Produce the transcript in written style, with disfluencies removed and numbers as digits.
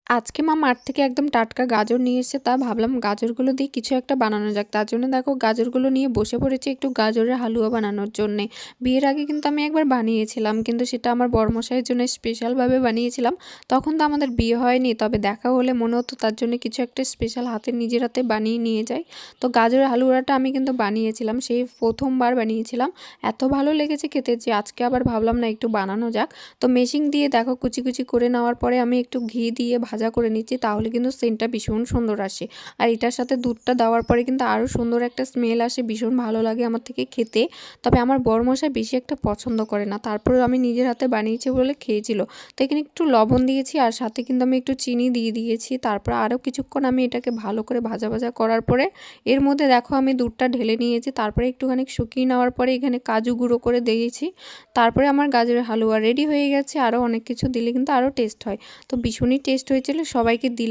আজকে মা মাঠ থেকে একদম টাটকা গাজর নিয়ে এসেছে, তা ভাবলাম গাজরগুলো দিয়ে কিছু একটা বানানো যাক। তার জন্য দেখো গাজরগুলো নিয়ে বসে পড়েছি একটু গাজরের হালুয়া বানানোর জন্যে। বিয়ের আগে কিন্তু আমি একবার বানিয়েছিলাম, কিন্তু সেটা আমার বড়মশাইয়ের জন্য স্পেশালভাবে বানিয়েছিলাম। তখন তো আমাদের বিয়ে হয়নি, তবে দেখা হলে মনে হতো তার জন্য কিছু একটা স্পেশাল নিজের হাতে বানিয়ে নিয়ে যাই। তো গাজরের হালুয়াটা আমি কিন্তু বানিয়েছিলাম, সেই প্রথমবার বানিয়েছিলাম। এত ভালো লেগেছে খেতে যে আজকে আবার ভাবলাম না একটু বানানো যাক। তো মেশিন দিয়ে দেখো কুচি কুচি করে নেওয়ার পরে আমি একটু ঘি দিয়ে ভাজা করে নিচ্ছি, তাহলে কিন্তু সেন্টটা ভীষণ সুন্দর আসে। আর এটার সাথে দুধটা দেওয়ার পরে কিন্তু আরও সুন্দর একটা স্মেল আসে, ভীষণ ভালো লাগে আমার থেকে খেতে। তবে আমার বড়মশাই বেশি একটা পছন্দ করে না, তারপরেও আমি নিজের হাতে বানিয়েছি বলে খেয়েছিল। তো এখানে একটু লবণ দিয়েছি আর সাথে কিন্তু আমি একটু চিনি দিয়ে দিয়েছি। তারপর আরও কিছুক্ষণ আমি এটাকে ভালো করে ভাজা ভাজা করার পরে এর মধ্যে দেখো আমি দুধটা ঢেলে নিয়েছি। তারপরে একটুখানি শুকিয়ে নেওয়ার পরে এখানে কাজু গুঁড়ো করে দিয়েছি। তারপরে আমার গাজরের হালুয়া রেডি হয়ে গেছে। আরও অনেক কিছু দিলে কিন্তু আরও টেস্ট হয়। তো ভীষণই টেস্ট হয়েছিল, সবাইকে দিলাম।